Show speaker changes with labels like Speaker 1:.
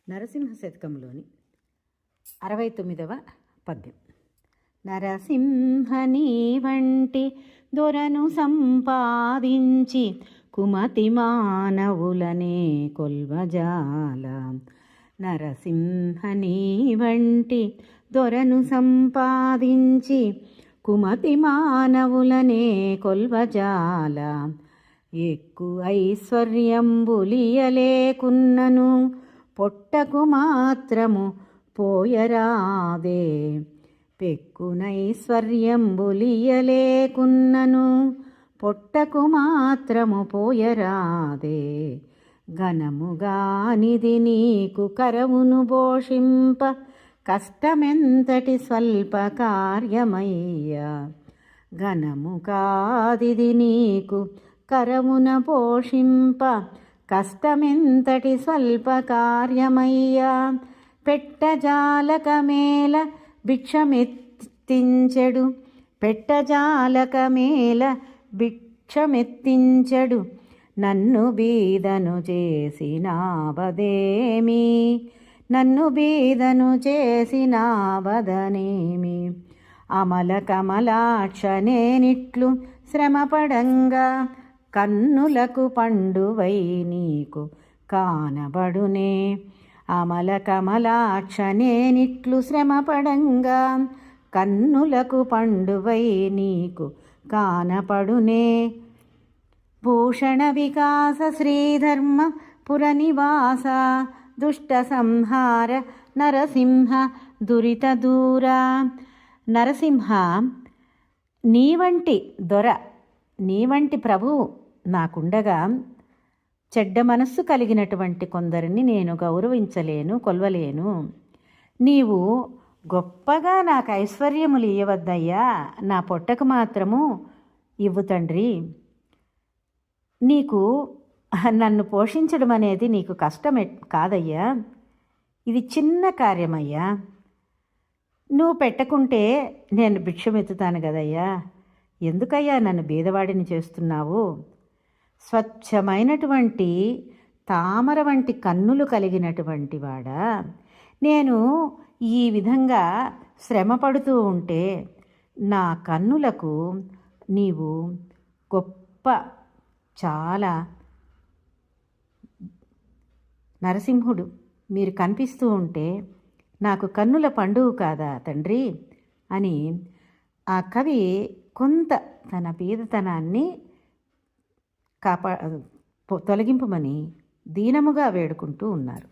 Speaker 1: నరసింహ శతకంలోని 69వ పద్యం. నరసింహని వంటి దొరను సంపాదించి కుమతి మానవులనే కొల్వజాల. నరసింహని వంటి దొరను సంపాదించి కుమతి మానవులనే కొల్వజాల. ఎక్కు ఐశ్వర్యంబులియలేకున్నను పొట్టకు మాత్రము పోయరాదే. పెక్కునైశ్వర్యంబులియలేకున్నను పొట్టకు మాత్రము పోయరాదే. ఘనముగానిది నీకు కరవును పోషింప కష్టమెంతటి స్వల్ప కార్యమయ్యా. ఘనము కాదిది నీకు కరమున పోషింప కష్టమెంతటి స్వల్ప కార్యమయ్యా. పెట్టజాలకమేల భిక్షమెత్తించెడు, పెట్టజాలకమేల భిక్షమెత్తించెడు. నన్ను బీదను చేసినావదేమి, నన్ను బీదను చేసినావదనేమి. అమల కమలాక్షనేనిట్లు శ్రమపడంగా కన్నులకు పండువై నీకు కానబడునే. అమల కమలాక్షనేనిట్లు శ్రమపడంగా కన్నులకు పండువై నీకు కానపడునే. భూషణ వికాస శ్రీధర్మ పురనివాస దుష్ట సంహార నరసింహ దురిత దూరా. నరసింహ, నీ వంటి దొర, నీ వంటి ప్రభువు నాకుండగా చెడ్డ మనస్సు కలిగినటువంటి కొందరిని నేను గౌరవించలేను, కొల్వలేను. నీవు గొప్పగా నాకు ఐశ్వర్యములు ఇయ్యవద్దయ్యా, నా పొట్టకు మాత్రము ఇవ్వు తండ్రి. నీకు నన్ను పోషించడం అనేది నీకు కష్టమే కాదయ్యా, ఇది చిన్న కార్యమయ్యా. నువ్వు పెట్టకుంటే నేను భిక్షమెత్తుతాను కదయ్యా. ఎందుకయ్యా నన్ను బీదవాడిని చేస్తున్నావు? స్వచ్ఛమైనటువంటి తామర వంటి కన్నులు కలిగినటువంటి వాడా, నేను ఈ విధంగా శ్రమపడుతూ ఉంటే నా కన్నులకు నీవు గొప్ప చాలా నరసింహుడు మీరు కనిపిస్తూ ఉంటే నాకు కన్నుల పండుగ కాదా తండ్రి అని ఆ కవి కొంత తన బీదతనాన్ని తొలగింపమని దీనముగా వేడుకుంటూ ఉన్నారు.